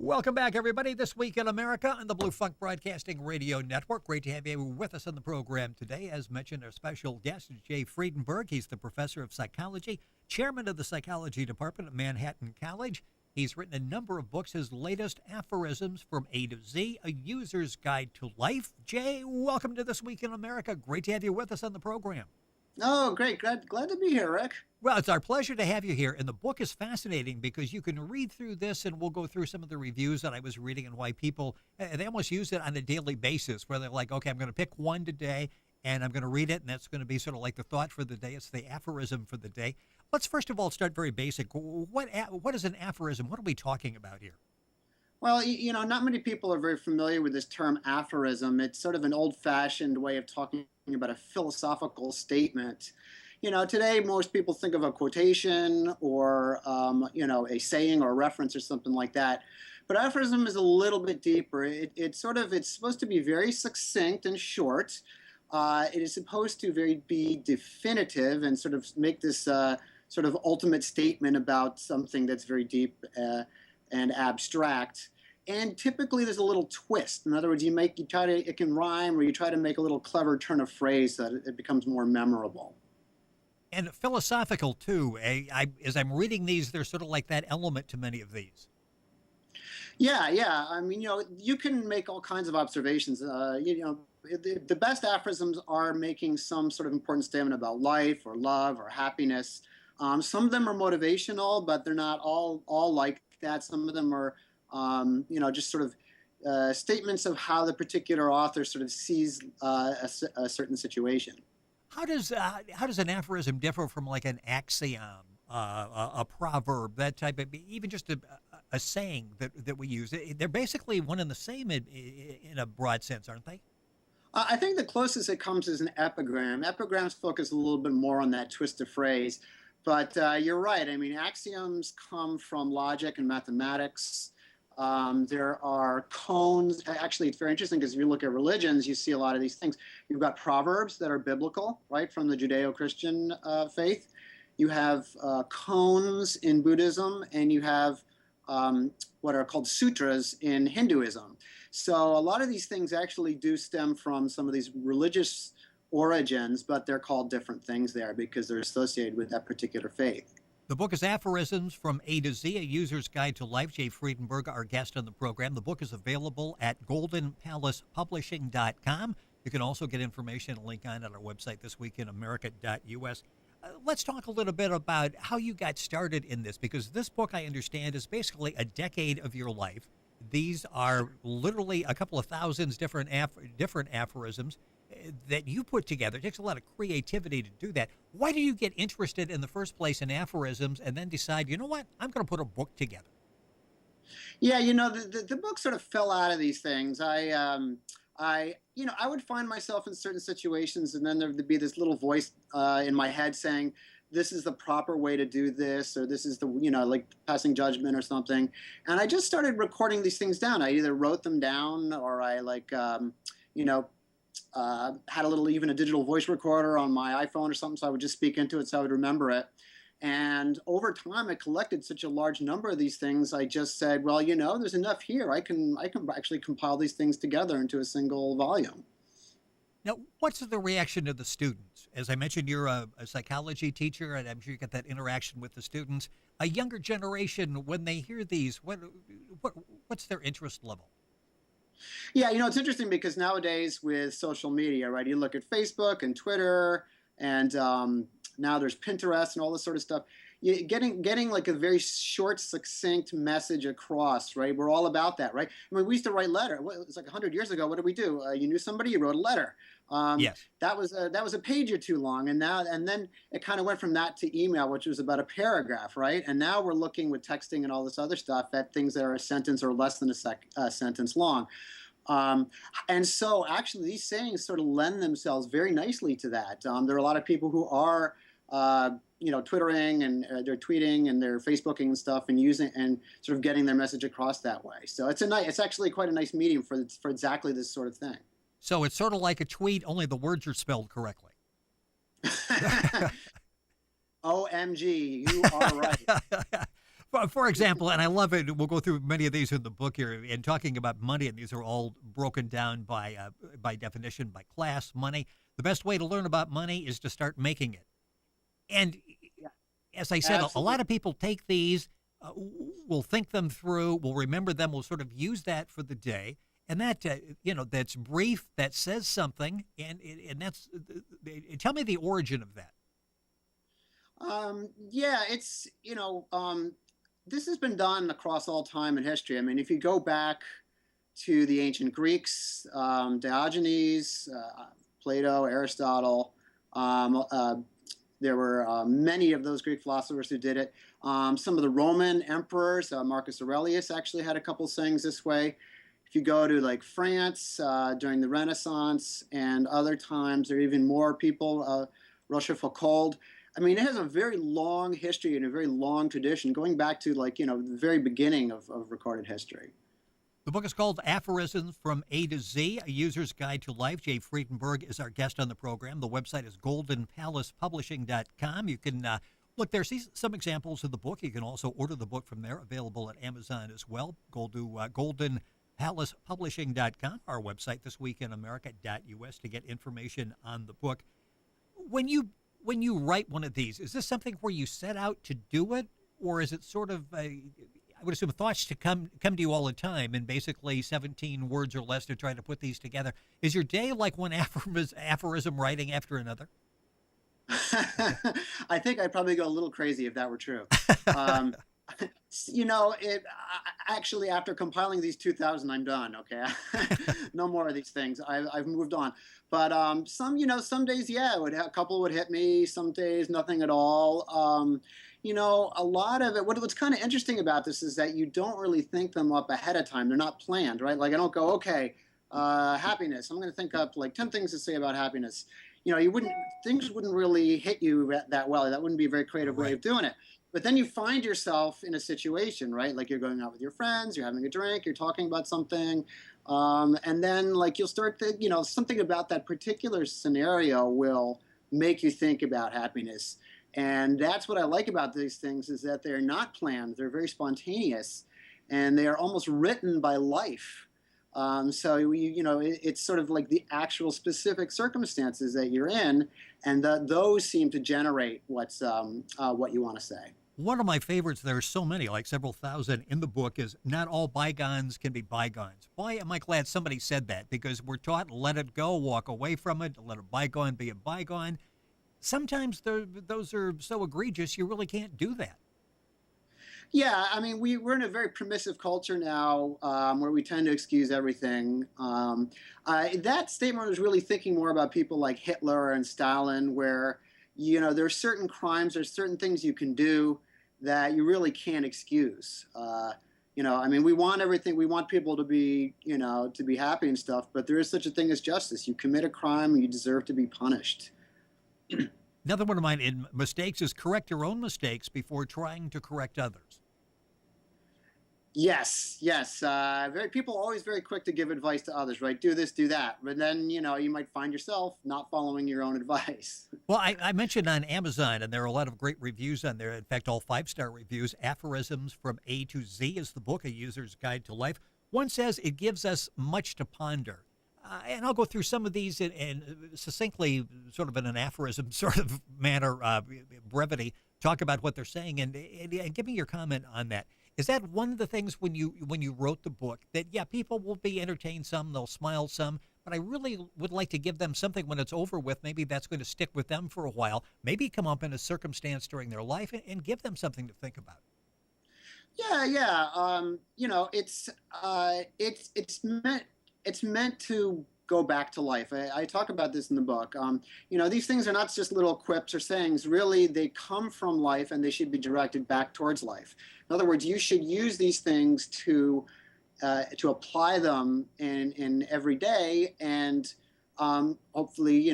Welcome back, everybody. This Week in America on the Blue Funk Broadcasting Radio Network. Great to have you with us on the program today. As mentioned, our special guest is Jay Friedenberg. He's the professor of psychology, chairman of the psychology department at Manhattan College. He's written a number of books. His latest, Aphorisms from A to Z, A User's Guide to Life. Jay, welcome to This Week in America. Great to have you with us on the program. Oh, great. Glad to be here, Rick. Well, it's our pleasure to have you here. And the book is fascinating because you can read through this, and we'll go through some of the reviews that I was reading and why people, they almost use it on a daily basis where they're like, okay, I'm going to pick one today and I'm going to read it, and that's going to be sort of like the thought for the day. It's the aphorism for the day. Let's first of all start very basic. What is an aphorism? What are we talking about here? Well, not many people are very familiar with this term aphorism. It's sort of an old-fashioned way of talking about a philosophical statement. Today most people think of a quotation or, a saying or a reference or something like that. But aphorism is a little bit deeper. It's supposed to be very succinct and short. It is supposed to be definitive and sort of make this sort of ultimate statement about something that's very deep and abstract. And typically there's a little twist. In other words, it can rhyme, or you try to make a little clever turn of phrase so that it becomes more memorable. And philosophical, too. As I'm reading these, there's sort of like that element to many of these. Yeah. I mean, you can make all kinds of observations. The best aphorisms are making some sort of important statement about life or love or happiness. Some of them are motivational, but they're not all like that. Some of them are, just sort of statements of how the particular author sort of sees a certain situation. How does an aphorism differ from like an axiom, a proverb, that type of, even just a saying that we use? They're basically one and the same in a broad sense, aren't they? I think the closest it comes is an epigram. Epigrams focus a little bit more on that twist of phrase. But you're right. I mean, axioms come from logic and mathematics. There are cones. Actually, it's very interesting because if you look at religions, you see a lot of these things. You've got proverbs that are biblical, right, from the Judeo-Christian faith. You have cones in Buddhism, and you have what are called sutras in Hinduism. So a lot of these things actually do stem from some of these religious origins, but they're called different things there because they're associated with that particular faith. The book is Aphorisms from A to Z, A User's Guide to Life. Jay Friedenberg, our guest on the program. The book is available at goldenpalacepublishing.com. You can also get information and link on at our website, thisweekinamerica.us. Let's talk a little bit about how you got started in this, because this book, I understand, is basically a decade of your life. These are literally a couple of thousands different aphorisms that you put together. It takes a lot of creativity to do that. Why do you get interested in the first place in aphorisms and then decide, you know what, I'm going to put a book together? Yeah, the book sort of fell out of these things. I would find myself in certain situations, and then there would be this little voice in my head saying, this is the proper way to do this, or this is the, like passing judgment or something. And I just started recording these things down. I either wrote them down, or I had even a digital voice recorder on my iPhone or something, so I would just speak into it so I would remember it. And over time, I collected such a large number of these things, I just said, well, there's enough here. I can actually compile these things together into a single volume. Now, what's the reaction of the students? As I mentioned, you're a psychology teacher, and I'm sure you get that interaction with the students. A younger generation, when they hear these, what's their interest level? Yeah, it's interesting because nowadays with social media, right, you look at Facebook and Twitter, and now there's Pinterest and all this sort of stuff. Getting like a very short, succinct message across, right? We're all about that, right? I mean, we used to write letter. It's like 100 years ago. What did we do? You knew somebody, you wrote a letter. Yes. That was a page or two long, and then it kind of went from that to email, which was about a paragraph, right? And now we're looking with texting and all this other stuff at things that are a sentence or less than a sentence long. And so actually these sayings sort of lend themselves very nicely to that. There are a lot of people who are Twittering, and they're tweeting, and they're Facebooking and stuff, and using and sort of getting their message across that way. So it's actually quite a nice medium for exactly this sort of thing. So it's sort of like a tweet, only the words are spelled correctly. OMG, you are right. For example, and I love it. We'll go through many of these in the book here, and talking about money, and these are all broken down by definition, by class, money. The best way to learn about money is to start making it. And Yeah, as I said, a lot absolutely. of people take these, will think them through, will remember them, will sort of use that for the day, and that that's brief, that says something, and that's tell me the origin of that. Yeah, it's this has been done across all time in history. I mean, if you go back to the ancient Greeks, Diogenes, Plato, Aristotle. There were many of those Greek philosophers who did it. Some of the Roman emperors, Marcus Aurelius actually had a couple sayings this way. If you go to like France during the Renaissance and other times, there are even more people, Rochefoucauld. I mean, it has a very long history and a very long tradition going back to like, the very beginning of recorded history. The book is called Aphorisms from A to Z, A User's Guide to Life. Jay Friedenberg is our guest on the program. The website is goldenpalacepublishing.com. You can look there, see some examples of the book. You can also order the book from there, available at Amazon as well. Go to goldenpalacepublishing.com, our website, thisweekinamerica.us, to get information on the book. When you write one of these, is this something where you set out to do it, or is it sort of I would assume thoughts to come to you all the time, and basically 17 words or less to try to put these together? Is your day like one aphorism writing after another? I think I'd probably go a little crazy if that were true. Um, actually after compiling these 2,000, I'm done. Okay, no more of these things. I've moved on. But some days, yeah, a couple would hit me. Some days, nothing at all. A lot of it. What's kind of interesting about this is that you don't really think them up ahead of time. They're not planned, right? Like I don't go, okay, happiness. I'm going to think up like 10 things to say about happiness. You wouldn't things wouldn't really hit you that well. That wouldn't be a very creative way Right. of doing it. But then you find yourself in a situation, right? Like you're going out with your friends, you're having a drink, you're talking about something, and then like you'll start to, something about that particular scenario will make you think about happiness. And that's what I like about these things is that they're not planned, they're very spontaneous, and they are almost written by life. So it's sort of like the actual specific circumstances that you're in, and those seem to generate what you want to say. One of my favorites, there are so many, like several thousand in the book, is not all bygones can be bygones. Boy, am I glad somebody said that, because we're taught let it go, walk away from it, let a bygone be a bygone. Sometimes those are so egregious, you really can't do that. Yeah, I mean, we're in a very permissive culture now where we tend to excuse everything. That statement was really thinking more about people like Hitler and Stalin, where, there are certain crimes, there's certain things you can do that you really can't excuse. I mean, we want everything, we want people to be happy and stuff, but there is such a thing as justice. You commit a crime, you deserve to be punished. Another one of mine in mistakes is correct your own mistakes before trying to correct others. Yes, yes. People are always very quick to give advice to others, right? Do this, do that. But then, you might find yourself not following your own advice. Well, I mentioned on Amazon, and there are a lot of great reviews on there. In fact, all 5-star reviews. Aphorisms from A to Z is the book, A User's Guide to Life. One says it gives us much to ponder. And I'll go through some of these and succinctly, sort of in an aphorism sort of manner, brevity, talk about what they're saying, and give me your comment on that. Is that one of the things when you wrote the book that, yeah, people will be entertained some, they'll smile some, but I really would like to give them something when it's over with. Maybe that's going to stick with them for a while. Maybe come up in a circumstance during their life, and give them something to think about. Yeah, yeah. It's meant to go back to life. I talk about this in the book. These things are not just little quips or sayings. Really, they come from life, and they should be directed back towards life. In other words, you should use these things to apply them in every day, and hopefully,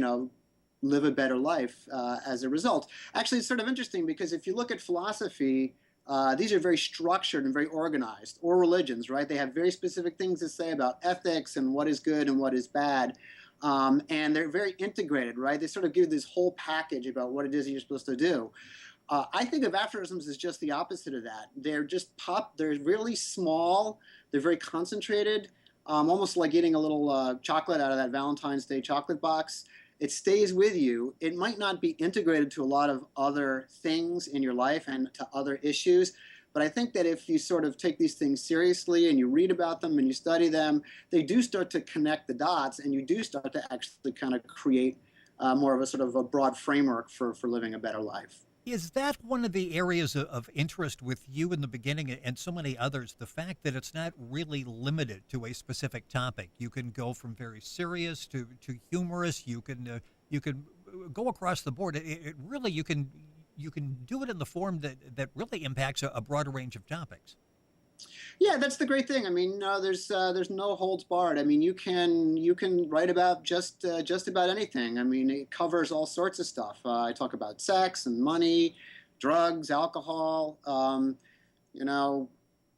live a better life as a result. Actually, it's sort of interesting because if you look at philosophy, these are very structured and very organized, or religions, right? They have very specific things to say about ethics and what is good and what is bad. And they're very integrated, right? They sort of give this whole package about what it is that you're supposed to do. I think of aphorisms as just the opposite of that. They're just they're really small, they're very concentrated, almost like eating a little chocolate out of that Valentine's Day chocolate box. It stays with you. It might not be integrated to a lot of other things in your life and to other issues. But I think that if you sort of take these things seriously and you read about them and you study them, they do start to connect the dots, and you do start to actually kind of create more of a sort of a broad framework for living a better life. Is that one of the areas of interest with you in the beginning and so many others? The fact that it's not really limited to a specific topic. You can go from very serious to humorous. You can go across the board. It really you can do it in the form that really impacts a broader range of topics. Yeah, that's the great thing. I mean, there's no holds barred. I mean, you can write about just about anything. I mean, it covers all sorts of stuff. I talk about sex and money, drugs, alcohol. You know,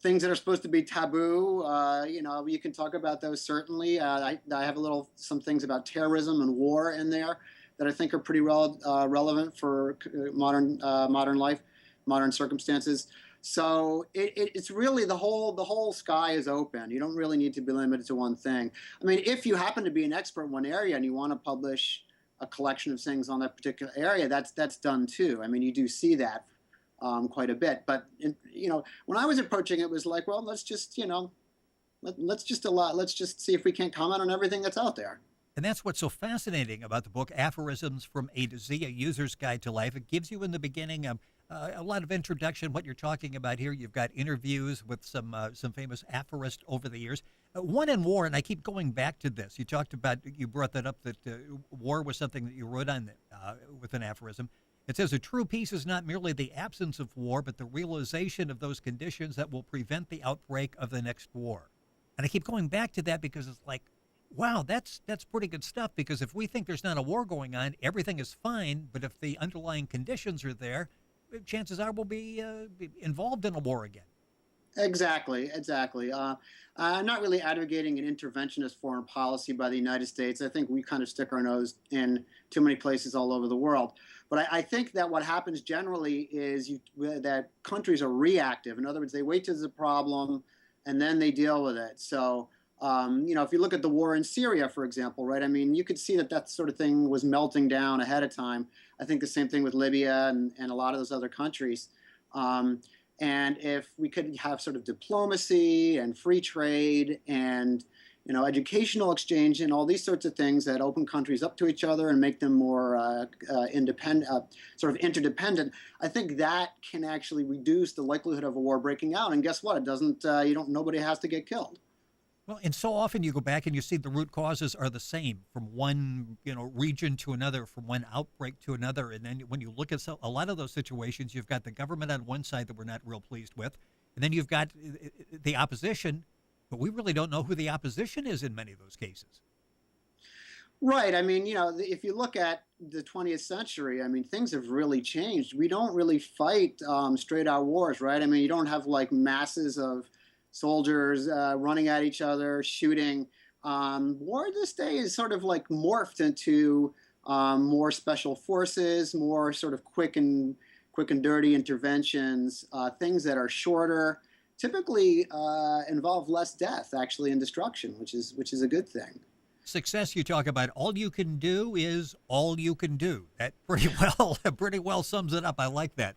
things that are supposed to be taboo. You can talk about those certainly. I have some things about terrorism and war in there that I think are pretty relevant for modern life, modern circumstances. So it's really the whole sky is open. You don't really need to be limited to one thing. I mean, if you happen to be an expert in one area and you want to publish a collection of things on that particular area, that's done too. I mean, you do see that quite a bit. But when I was approaching it, it was like, well, let's just let's just see if we can't comment on everything that's out there. And that's what's so fascinating about the book, Aphorisms from A to Z, a user's guide to life. It gives you in the beginning a lot of introduction, what you're talking about here. You've got interviews with some famous aphorists over the years. One in war, and I keep going back to this. You brought that up, that war was something that you wrote on with an aphorism. It says, a true peace is not merely the absence of war, but the realization of those conditions that will prevent the outbreak of the next war. And I keep going back to that because it's like, wow, that's pretty good stuff, because if we think there's not a war going on, everything is fine, but if the underlying conditions are there, chances are we'll be involved in a war again. Exactly, exactly. I'm not really advocating an interventionist foreign policy by the United States. I think we kind of stick our nose in too many places all over the world. But I think that what happens generally is that countries are reactive. In other words, they wait till there's a problem and then they deal with it. So if you look at the war in Syria, for example, right? I mean, you could see that sort of thing was melting down ahead of time. I think the same thing with Libya and a lot of those other countries. And if we could have sort of diplomacy and free trade and educational exchange and all these sorts of things that open countries up to each other and make them more independent, sort of interdependent, I think that can actually reduce the likelihood of a war breaking out. And guess what? It doesn't. Nobody has to get killed. Well, and so often you go back and you see the root causes are the same from one, region to another, from one outbreak to another. And then when you look at a lot of those situations, you've got the government on one side that we're not real pleased with, and then you've got the opposition, but we really don't know who the opposition is in many of those cases. Right. I mean, if you look at the 20th century, I mean, things have really changed. We don't really fight straight out wars, right? I mean, you don't have like masses of soldiers running at each other, shooting. War this day is sort of like morphed into more special forces, more sort of quick and dirty interventions, things that are shorter, typically involve less death actually and destruction, which is a good thing. Success, you talk about all you can do is all you can do. That pretty well sums it up. I like that.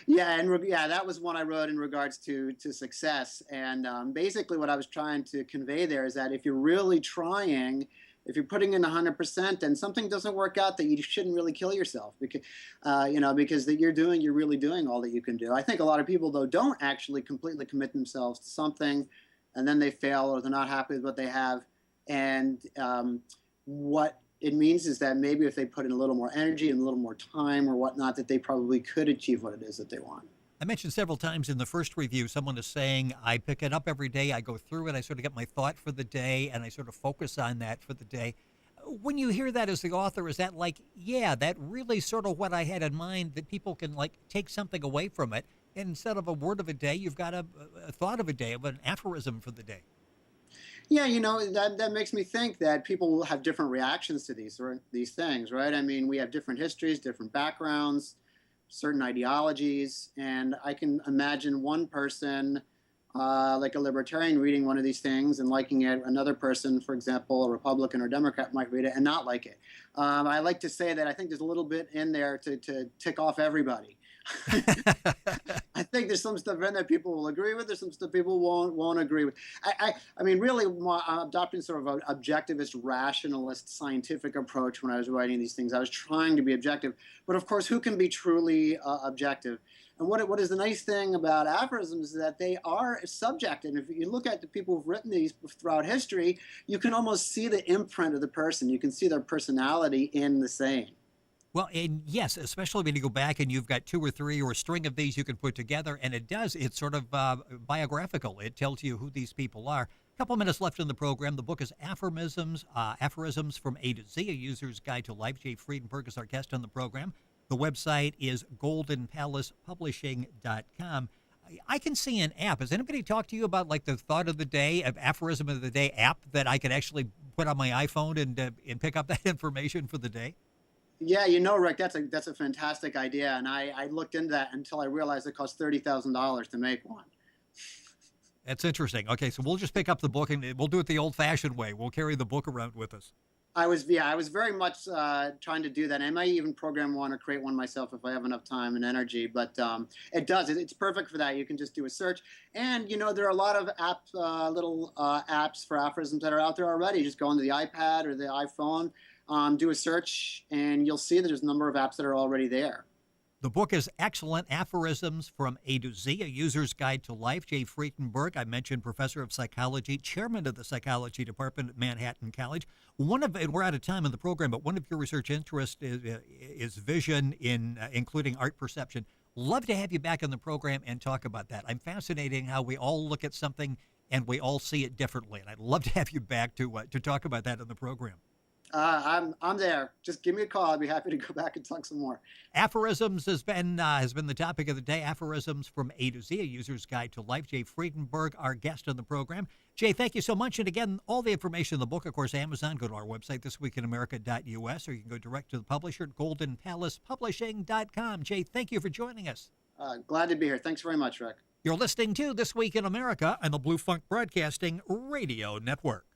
Yeah, that was one I wrote in regards to success. And basically what I was trying to convey there is that if you're really trying, if you're putting in 100% and something doesn't work out, that you shouldn't really kill yourself because that you're really doing all that you can do. I think a lot of people, though, don't actually completely commit themselves to something and then they fail or they're not happy with what they have. And what it means is that maybe if they put in a little more energy and a little more time or whatnot, that they probably could achieve what it is that they want. I mentioned several times in the first review, someone is saying, I pick it up every day, I go through it, I sort of get my thought for the day, and I sort of focus on that for the day. When you hear that as the author, is that like, yeah, that really sort of what I had in mind, that people can like take something away from it, and instead of a word of a day, you've got a thought of a day, of an aphorism for the day? Yeah, that makes me think that people will have different reactions to these things, right? I mean, we have different histories, different backgrounds. certain ideologies. And I can imagine one person, like a libertarian, reading one of these things and liking it. Another person, for example, a Republican or Democrat, might read it and not like it. I like to say that I think there's a little bit in there to tick off everybody. I think there's some stuff in there people will agree with. There's some stuff people won't agree with. I mean, really, I'm adopting sort of an objectivist, rationalist, scientific approach when I was writing these things. I was trying to be objective, but of course, who can be truly objective? And what is the nice thing about aphorisms is that they are subjective. And if you look at the people who've written these throughout history, you can almost see the imprint of the person. You can see their personality in the saying. Well, and yes, especially when you go back and you've got 2 or 3 or a string of these you can put together, and it's sort of biographical. It tells you who these people are. A couple minutes left in the program. The book is Aphorisms from A to Z, A User's Guide to Life. Jay Friedenberg is our guest on the program. The website is goldenpalacepublishing.com. I can see an app. Has anybody talked to you about like the thought of the day, of aphorism of the day app that I could actually put on my iPhone and pick up that information for the day? Yeah, Rick, that's a fantastic idea, and I looked into that until I realized it cost $30,000 to make one. That's interesting. Okay, so we'll just pick up the book and we'll do it the old-fashioned way. We'll carry the book around with us. I was very much trying to do that. I might even program one or create one myself if I have enough time and energy. But it's perfect for that. You can just do a search, and there are a lot of little apps for aphorisms that are out there already. Just go onto the iPad or the iPhone. Do a search, and you'll see that there's a number of apps that are already there. The book is excellent. Aphorisms from A to Z, A User's Guide to Life. Jay Friedenberg, I mentioned, professor of psychology, chairman of the psychology department at Manhattan College. And we're out of time in the program, but one of your research interests is vision, in including art perception. Love to have you back on the program and talk about that. I'm fascinated how we all look at something and we all see it differently, and I'd love to have you back to talk about that in the program. I'm there. Just give me a call. I'd be happy to go back and talk some more. Aphorisms has been the topic of the day. Aphorisms from A to Z, A User's Guide to Life. Jay Friedenberg, our guest on the program. Jay, thank you so much. And again, all the information in the book, of course, Amazon. Go to our website, thisweekinamerica.us, or you can go direct to the publisher at goldenpalacepublishing.com. Jay, thank you for joining us. Glad to be here. Thanks very much, Rick. You're listening to This Week in America on the Blue Funk Broadcasting Radio Network.